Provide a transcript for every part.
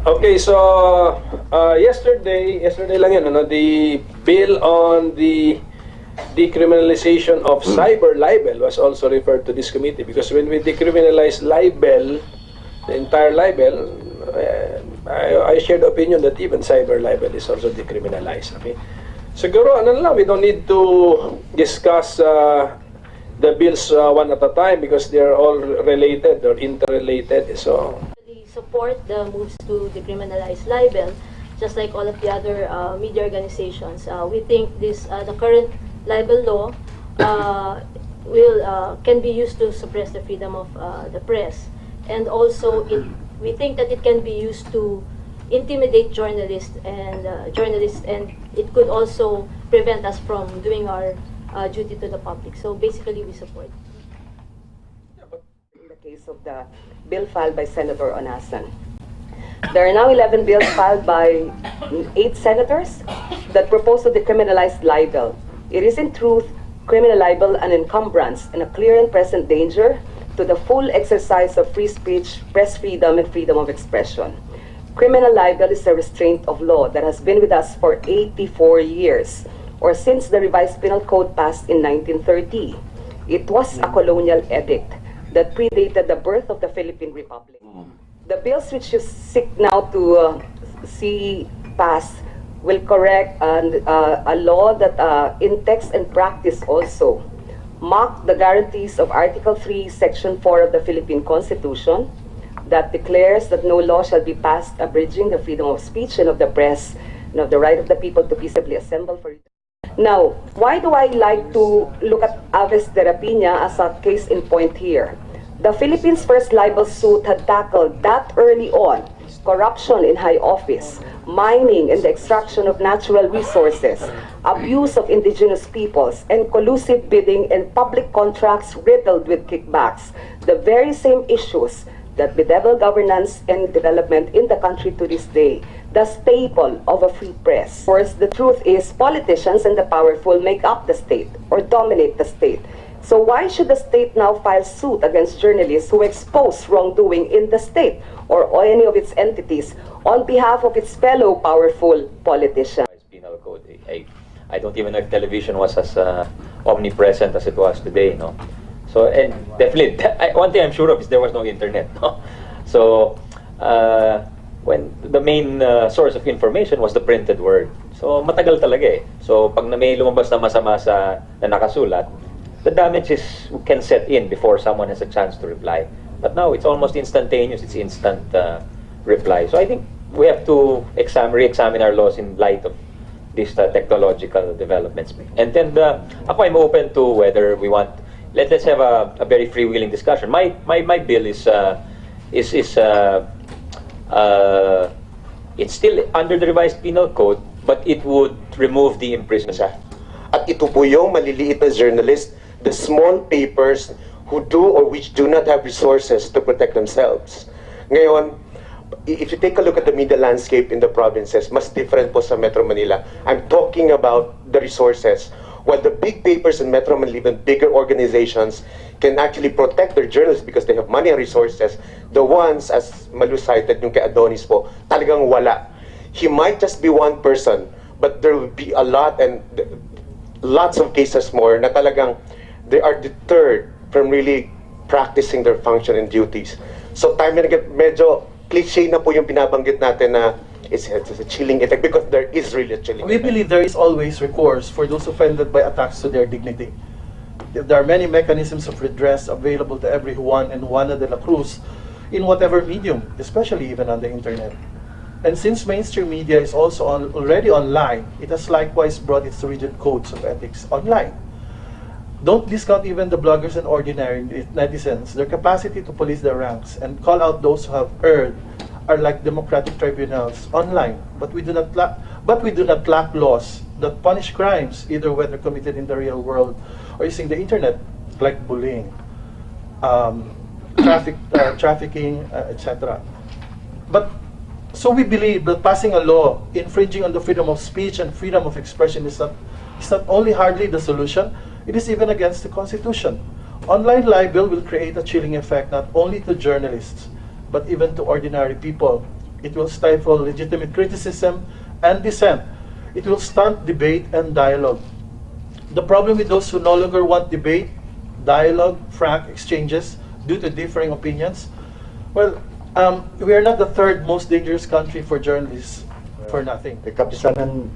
Okay, so yesterday lang yun, the bill on the decriminalization of cyber libel was also referred to this committee, because when we decriminalize libel, the entire libel, I share the opinion that even cyber libel is also decriminalized. Okay? Siguro, we don't need to discuss the bills one at a time because they're all related or interrelated. So We support the moves to decriminalize libel, just like all of the other media organizations. We think the current libel law can be used to suppress the freedom of the press, and also we think that it can be used to intimidate journalists, and it could also prevent us from doing our duty to the public. So basically, we support. In the case of the bill filed by Senator Onasan, there are now 11 bills filed by 8 senators that propose to decriminalize libel. It is in truth criminal libel an encumbrance and a clear and present danger to the full exercise of free speech, press freedom, and freedom of expression. Criminal libel is a restraint of law that has been with us for 84 years, or since the revised penal code passed in 1930. It was a colonial edict that predated the birth of the Philippine Republic. The bills which you seek now to see pass will correct a law that in text and practice also mock the guarantees of Article 3, Section 4 of the Philippine Constitution, that declares that no law shall be passed abridging the freedom of speech and of the press and of the right of the people to peaceably assemble for it. Now, why do I like to look at Aves de Rapiña as a case in point here? The Philippines' first libel suit had tackled that early on corruption in high office, mining and the extraction of natural resources, abuse of indigenous peoples, and collusive bidding and public contracts riddled with kickbacks, the very same issues that bedevil governance and development in the country to this day, the staple of a free press. Of course, the truth is politicians and the powerful make up the state or dominate the state. So why should the state now file suit against journalists who expose wrongdoing in the state or any of its entities on behalf of its fellow powerful politicians? Penal code. I don't even know if television was as omnipresent as it was today, no? So, and definitely, one thing I'm sure of is there was no internet, no? So, when the main source of information was the printed word. So, matagal talaga eh. So, pag may lumabas na masama na nakasulat, the damages can set in before someone has a chance to reply. But now, it's almost instantaneous, it's instant reply. So, I think we have to re-examine our laws in light of these technological developments. And then, ako, I'm open to whether we want, let's have a very freewheeling discussion. My bill is it's still under the revised penal code, but it would remove the imprisonment. At ito po yung maliliit na journalist, the small papers who do or which do not have resources to protect themselves. Ngayon, if you take a look at the media landscape in the provinces, mas different po sa Metro Manila. I'm talking about the resources. While the big papers in Metro Manila, even bigger organizations, can actually protect their journalists because they have money and resources, the ones, as Malu cited, yung kay Adonis po, talagang wala. He might just be one person, but there will be a lot and lots of cases more na talagang they are deterred from really practicing their function and duties. So time na medyo cliche na po yung binabanggit natin na it's a chilling effect, because there is really a chilling We effect. believe there is always recourse for those offended by attacks to their dignity. There are many mechanisms of redress available to every Juan and Juana de la Cruz in whatever medium, especially even on the internet. And since mainstream media is also already online, it has likewise brought its rigid codes of ethics online. Don't discount even the bloggers and ordinary netizens. Their capacity to police their ranks and call out those who have erred are like democratic tribunals online. But we do not lack laws that punish crimes, either whether committed in the real world or using the internet, like bullying, trafficking, etc. But so we believe that passing a law infringing on the freedom of speech and freedom of expression is not only hardly the solution, it is even against the Constitution. Online libel will create a chilling effect not only to journalists, but even to ordinary people It will stifle legitimate criticism and dissent. It will stunt debate and dialogue. The problem with those who no longer want debate, dialogue, frank exchanges due to differing opinions, well, we are not the third most dangerous country for journalists for nothing. The kapisanan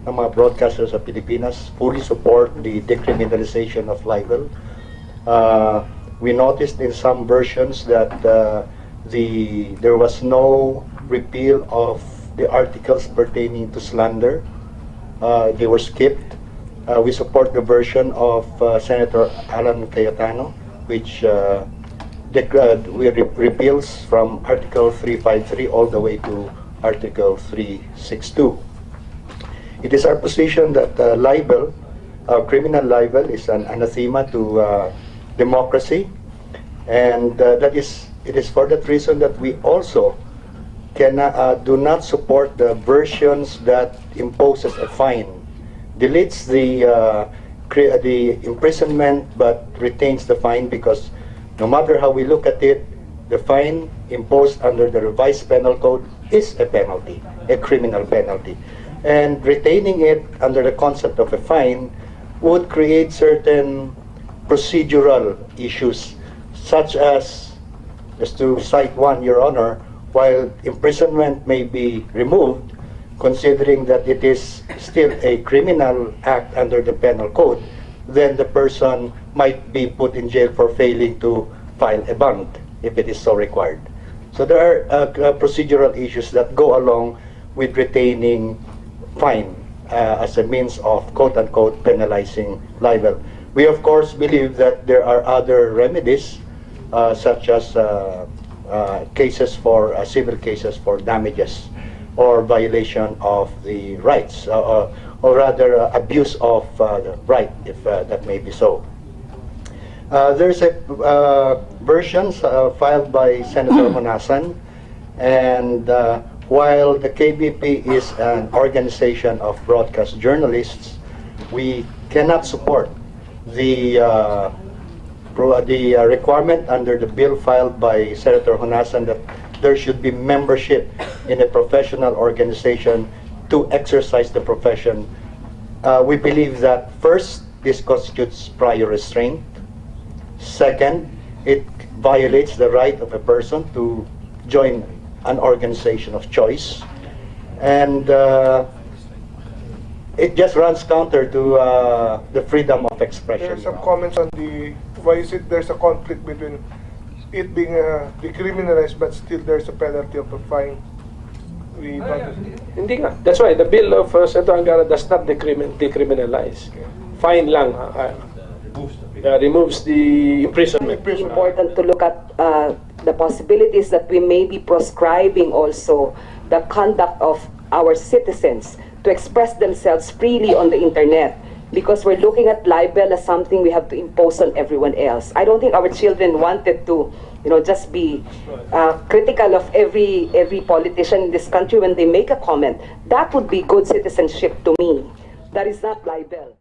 ng mga broadcasters sa Pilipinas fully support the decriminalization of libel. We noticed in some versions that there was no repeal of the articles pertaining to slander. They were skipped. We support the version of Senator Alan Cayetano, which repeals from Article 353 all the way to Article 362. It is our position that libel, criminal libel, is an anathema to democracy, and it is for that reason that we also do not support the versions that imposes a fine, deletes the imprisonment but retains the fine, because no matter how we look at it, the fine imposed under the revised penal code is a penalty, a criminal penalty. And retaining it under the concept of a fine would create certain procedural issues, such as, just to cite one, Your Honor, while imprisonment may be removed, considering that it is still a criminal act under the penal code, then the person might be put in jail for failing to file a bond, if it is so required. So there are procedural issues that go along with retaining fine as a means of quote-unquote penalizing libel. We of course believe that there are other remedies, such as cases for civil cases for damages or violation of the rights, or rather abuse of the right, if that may be so. There's a version filed by Senator Honasan, and while the KBP is an organization of broadcast journalists, we cannot support the requirement under the bill filed by Senator Honasan that there should be membership in a professional organization to exercise the profession. We believe that first, this constitutes prior restraint. Second, it violates the right of a person to join an organization of choice, and it just runs counter to the freedom of expression. There are some comments on why is it there's a conflict between it being decriminalized but still there's a penalty of a fine. Hindi nga. That's why the bill of Senator Angara does not decriminalize. Fine lang. Removes the imprisonment. It's important to look at the possibilities that we may be proscribing also the conduct of our citizens to express themselves freely on the internet, because we're looking at libel as something we have to impose on everyone else. I don't think our children wanted to, just be critical of every politician in this country when they make a comment. That would be good citizenship to me. That is not libel.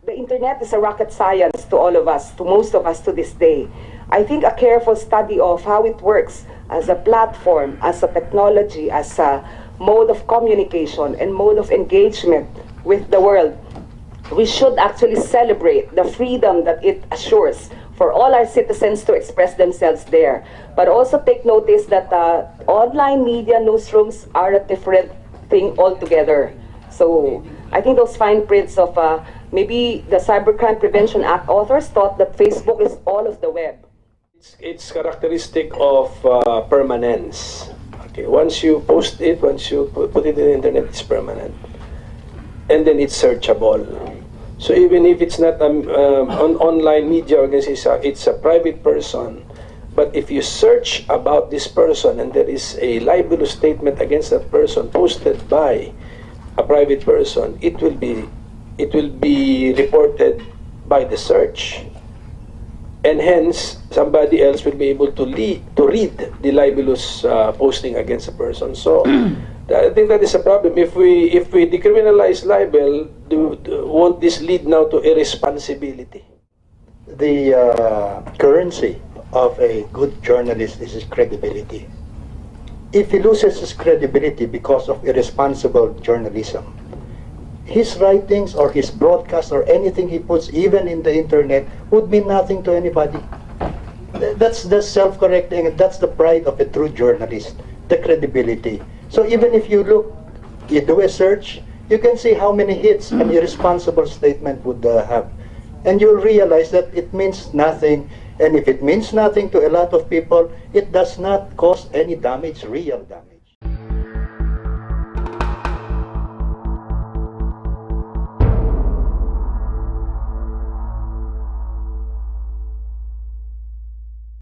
The internet is a rocket science to all of us, to most of us to this day. I think a careful study of how it works as a platform, as a technology, as a mode of communication and mode of engagement with the world, we should actually celebrate the freedom that it assures for all our citizens to express themselves there. But also take notice that online media newsrooms are a different thing altogether. So I think those fine prints of maybe the Cybercrime Prevention Act authors thought that Facebook is all of the web. It's characteristic of permanence. Okay, once you post it, once you put it in the internet, it's permanent, and then it's searchable. So even if it's not an online media organization, it's a private person. But if you search about this person and there is a libelous statement against that person posted by a private person, it will be reported by the search, and hence somebody else will be able to read the libelous posting against a person. So I think that is a problem. If we decriminalize libel, won't this lead now to irresponsibility? The currency of a good journalist is his credibility. if he loses his credibility because of irresponsible journalism, his writings or his broadcast or anything he puts even in the internet would mean nothing to anybody. That's the self-correcting, and that's the pride of a true journalist, the credibility. So even if you do a search, you can see how many hits an irresponsible statement would have. And you'll realize that it means nothing, and if it means nothing to a lot of people, it does not cause any damage, real damage.